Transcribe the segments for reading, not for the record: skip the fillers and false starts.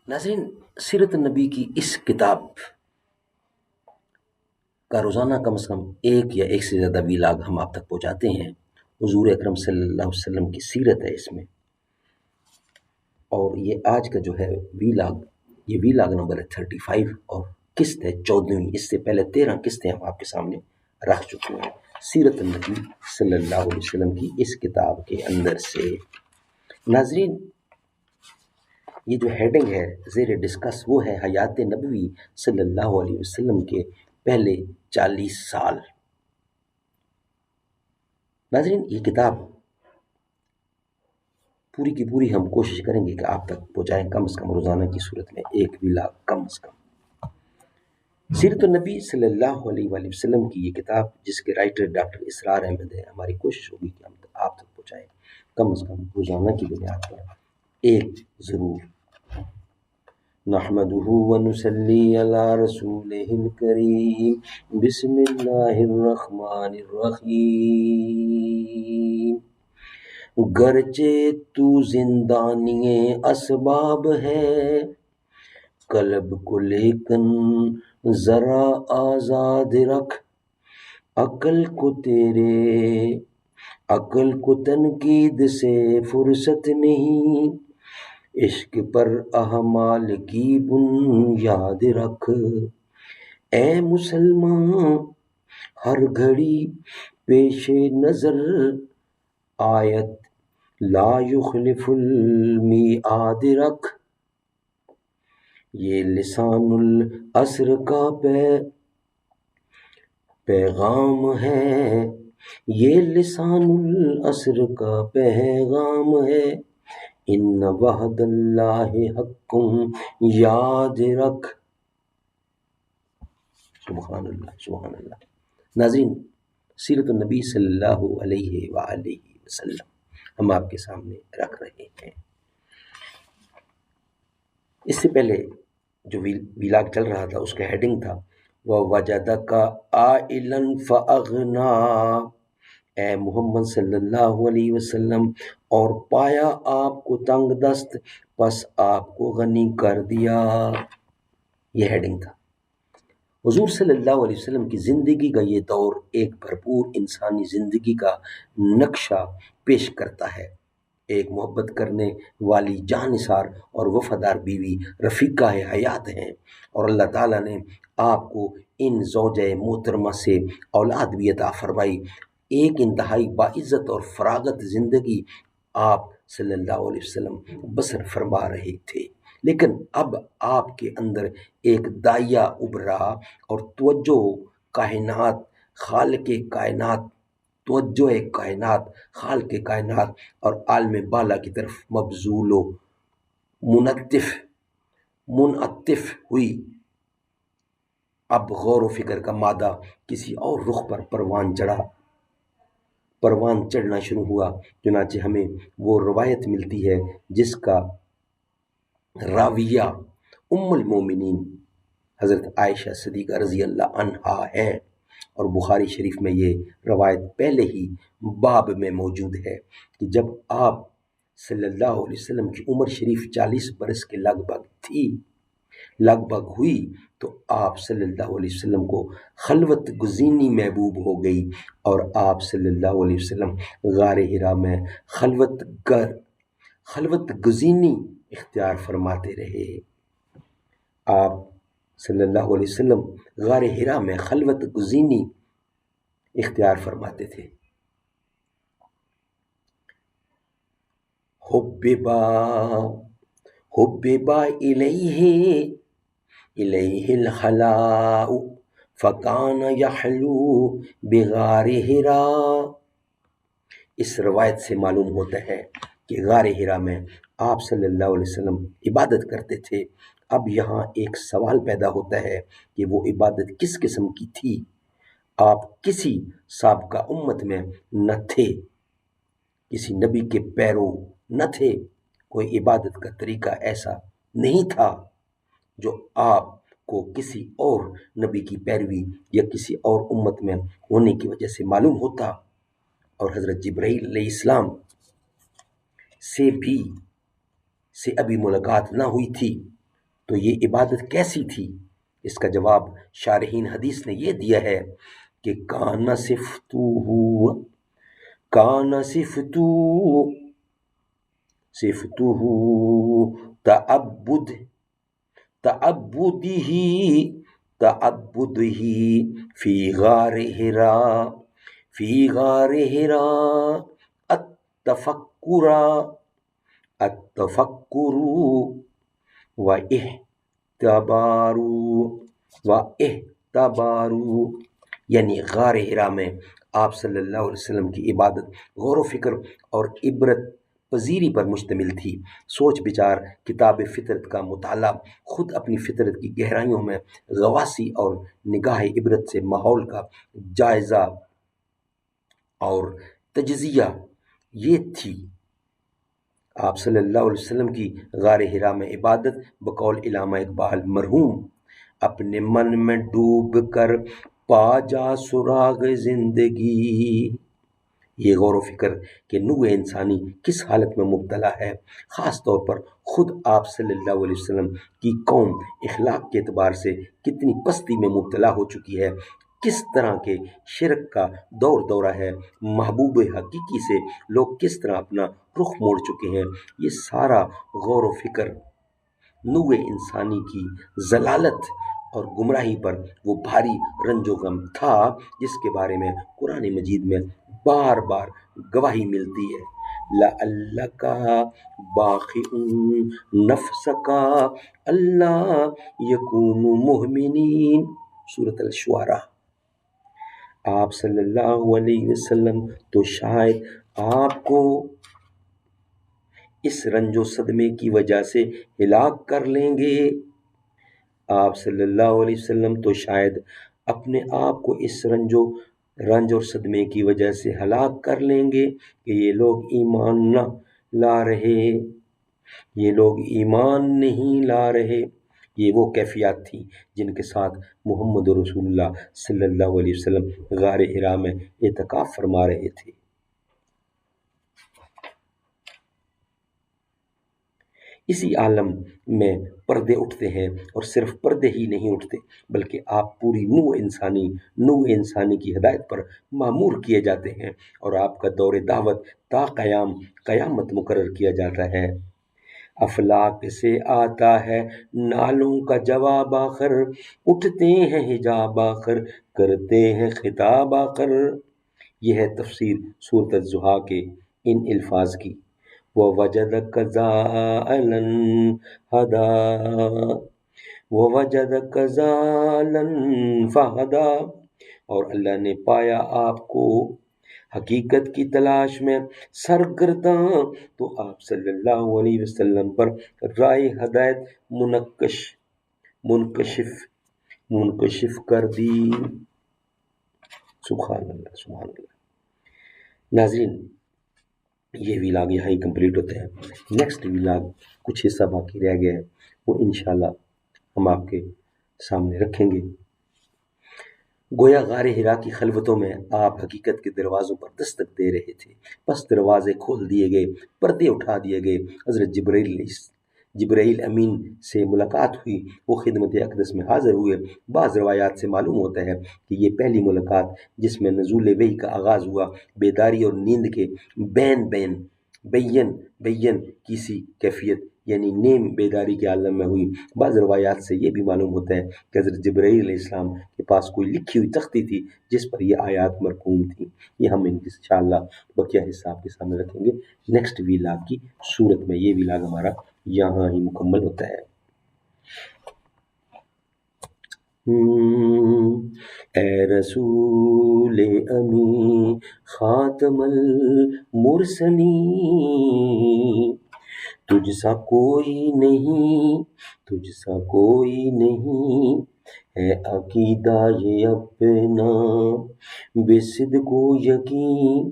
ناظرین، سیرت النبی کی اس کتاب کا روزانہ کم از کم ایک یا ایک سے زیادہ ویلاگ ہم آپ تک پہنچاتے ہیں۔ حضور اکرم صلی اللہ علیہ وسلم کی سیرت ہے اس میں، اور یہ آج کا جو ہے ویلاگ، یہ ویلاگ نمبر ہے 35 اور قسط ہے 14ویں۔ اس سے پہلے 13 قسطیں ہم آپ کے سامنے رکھ چکے ہیں سیرت النبی صلی اللہ علیہ وسلم کی اس کتاب کے اندر سے۔ ناظرین، یہ جو ہیڈنگ ہے زیر ڈسکس وہ ہے حیات نبوی صلی اللہ علیہ وسلم کے پہلے 40 سال۔ ناظرین، یہ کتاب پوری کی پوری ہم کوشش کریں گے کہ آپ تک پہنچائیں، کم از کم روزانہ کی صورت میں ایک ویلاگ کم از کم۔ سیرت النبی صلی اللہ علیہ وآلہ وسلم کی یہ کتاب، جس کے رائٹر ڈاکٹر اسرار احمد ہے، ہماری کوشش ہوگی کہ ہم آپ تک پہنچائیں کم از کم روزانہ کی بنیاد پر ایک ضرور۔ نحمدہ ونصلی علی رسولہ الکریم، بسم اللہ الرحمن الرحیم۔ گرچہ تو زندانی اسباب ہے قلب کو، لیکن ذرا آزاد رکھ عقل کو تیرے، عقل کو تنقید سے فرصت نہیں، عشق پر احمال کی بنیاد رکھ۔ اے مسلمان، ہر گھڑی پیش نظر آیت لا یخلف المیعاد رکھ۔ یہ لسان العصر کا پیغام ہے، یہ لسان العصر کا پیغام ہے، ان وعد اللہ حق یاد رکھ۔ سبحان اللہ، سبحان اللہ۔ ناظرین، سیرت النبی صلی اللہ علیہ وآلہ وسلم ہم آپ کے سامنے رکھ رہے ہیں۔ اس سے پہلے جو ویلاگ چل رہا تھا اس کا ہیڈنگ تھا وَوَجَدَكَ عَائِلًا فَأَغْنَا، اے محمد صلی اللہ علیہ وسلم، اور پایا آپ کو تنگ دست، پس آپ کو غنی کر دیا۔ یہ ہیڈنگ تھا۔ حضور صلی اللہ علیہ وسلم کی زندگی کا یہ دور ایک بھرپور انسانی زندگی کا نقشہ پیش کرتا ہے۔ ایک محبت کرنے والی جانثار اور وفادار بیوی رفیقہ حیات ہیں، اور اللہ تعالیٰ نے آپ کو ان زوجہ محترمہ سے اولاد بھی عطا فرمائی۔ ایک انتہائی باعزت اور فراغت زندگی آپ صلی اللہ علیہ وسلم بسر فرما رہے تھے، لیکن اب آپ کے اندر ایک داعیہ ابھرا اور توجہ کائنات خالق کائنات، توجہ کائنات خالق کائنات اور عالم بالا کی طرف مبذول و منعطف ہوئی۔ اب غور و فکر کا مادہ کسی اور رخ پر پروان چڑھنا شروع ہوا۔ چنانچہ ہمیں وہ روایت ملتی ہے جس کا راویہ ام المومنین حضرت عائشہ صدیقہ رضی اللہ عنہا ہے، اور بخاری شریف میں یہ روایت پہلے ہی باب میں موجود ہے کہ جب آپ صلی اللہ علیہ وسلم کی عمر شریف 40 برس کے لگ بھگ ہوئی تو آپ صلی اللہ علیہ وسلم کو خلوت گزینی محبوب ہو گئی، اور آپ صلی اللہ علیہ وسلم غار حرا میں خلوت گزینی اختیار فرماتے رہے۔ آپ صلی اللہ علیہ وسلم غار حرا میں خلوت گزینی اختیار فرماتے تھے۔ حببا الیہ الخلاء فکان یحلو بغار حرا۔ اس روایت سے معلوم ہوتا ہے کہ غار حرا میں آپ صلی اللہ علیہ وسلم عبادت کرتے تھے۔ اب یہاں ایک سوال پیدا ہوتا ہے کہ وہ عبادت کس قسم کی تھی؟ آپ کسی سابقہ امت میں نہ تھے، کسی نبی کے پیرو نہ تھے، کوئی عبادت کا طریقہ ایسا نہیں تھا جو آپ کو کسی اور نبی کی پیروی یا کسی اور امت میں ہونے کی وجہ سے معلوم ہوتا، اور حضرت جبرائیل علیہ السلام سے ابھی ملاقات نہ ہوئی تھی، تو یہ عبادت کیسی تھی؟ اس کا جواب شارحین حدیث نے یہ دیا ہے کہ کان صفتہ تعبدہ تعبدہ فی غار حرا التفکر التفکر و احتبار، یعنی غار حرا میں آپ صلی اللہ علیہ وسلم کی عبادت غور و فکر اور عبرت پذیری پر مشتمل تھی۔ سوچ بچار کتاب فطرت کا مطالعہ خود اپنی فطرت کی گہرائیوں میں غواصی اور نگاہ عبرت سے ماحول کا جائزہ اور تجزیہ یہ تھی۔ آپ صلی اللہ علیہ وسلم کی غار حرا میں عبادت بقول علامہ اقبال مرحوم، اپنے من میں ڈوب کر پا جا سراغ زندگی، یہ غور و فکر کہ نوع انسانی کس حالت میں مبتلا ہے، خاص طور پر خود آپ صلی اللہ علیہ وسلم کی قوم اخلاق کے اعتبار سے کتنی پستی میں مبتلا ہو چکی ہے، کس طرح کے شرک کا دورہ ہے، محبوب حقیقی سے لوگ کس طرح اپنا رخ موڑ چکے ہیں، یہ سارا غور و فکر نوع انسانی کی ضلالت اور گمراہی پر وہ بھاری رنج و غم تھا جس کے بارے میں قرآن مجید میں بار بار گواہی ملتی ہے۔ لَعَلَّكَ بَاخِعٌ نَفْسَكَ أَلَّا يَكُونُوا مُؤْمِنِينَ، سورۃ الشعراء۔ آپ صلی اللہ علیہ وسلم تو شاید آپ کو اس رنج و صدمے کی وجہ سے ہلاک کر لیں گے، آپ صلی اللہ علیہ وسلم تو شاید اپنے آپ کو اس رنج اور صدمے کی وجہ سے ہلاک کر لیں گے کہ یہ لوگ ایمان نہیں لا رہے۔ یہ وہ کیفیات تھیں جن کے ساتھ محمد رسول اللہ صلی اللہ علیہ وسلم غار حرا میں اعتکاف فرما رہے تھے۔ اسی عالم میں پردے اٹھتے ہیں، اور صرف پردے ہی نہیں اٹھتے بلکہ آپ پوری نوع انسانی کی ہدایت پر مامور کیے جاتے ہیں، اور آپ کا دور دعوت تا قیامت مقرر کیا جاتا ہے۔ افلاک سے آتا ہے نالوں کا جواب آخر، اٹھتے ہیں حجاب آخر، کرتے ہیں خطاب آخر۔ یہ ہے تفسیر سورۃ الضحیٰ کے ان الفاظ کی۔ وَوَجَدَكَ ضَالًّا فَهَدَىٰ، اور اللہ نے پایا آپ کو حقیقت کی تلاش میں سرگرداں، تو آپ صلی اللہ علیہ وسلم پر راہ ہدایت منکشف کر دی۔ سبحان اللہ سبحان اللہ۔ ناظرین، یہ ویلاگ یہاں ہی کمپلیٹ ہوتے ہیں۔ نیکسٹ ویلاگ کچھ حصہ باقی رہ گیا ہے، وہ انشاءاللہ ہم آپ کے سامنے رکھیں گے۔ گویا غار حرا کی خلوتوں میں آپ حقیقت کے دروازوں پر دستک دے رہے تھے، بس دروازے کھول دیے گئے، پردے اٹھا دیے گئے، حضرت جبرائیل امین سے ملاقات ہوئی، وہ خدمت اقدس میں حاضر ہوئے۔ بعض روایات سے معلوم ہوتا ہے کہ یہ پہلی ملاقات جس میں نزول وحی کا آغاز ہوا، بیداری اور نیند کے بین کسی کیفیت یعنی نیم بیداری کے عالم میں ہوئی۔ بعض روایات سے یہ بھی معلوم ہوتا ہے کہ حضرت جبرائیل علیہ السلام کے پاس کوئی لکھی ہوئی تختی تھی جس پر یہ آیات مرقوم تھیں۔ یہ ہم انشاءاللہ بقیہ حصہ آپ کے سامنے رکھیں گے نیکسٹ ویلاگ کی صورت میں۔ یہ ویلاگ ہمارا یہاں ہی مکمل ہوتا ہے۔ اے رسول امی خاتم المرسلین، تجھ سا کوئی نہیں ہے عقیدہ یہ اپنا بے صدق و یقین،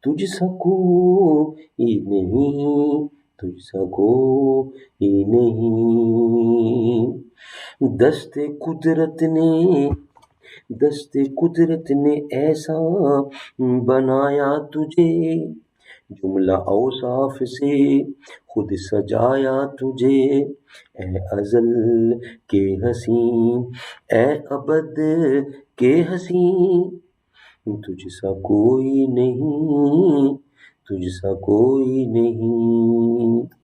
تجھ سا کوئی نہیں۔ دست قدرت نے ایسا بنایا تجھے، جملہ اوصاف سے خود سجایا تجھے، اے ازل کے حسین، اے ابد کے حسین، تجھ سا کوئی نہیں، تجھ سا کوئی نہیں۔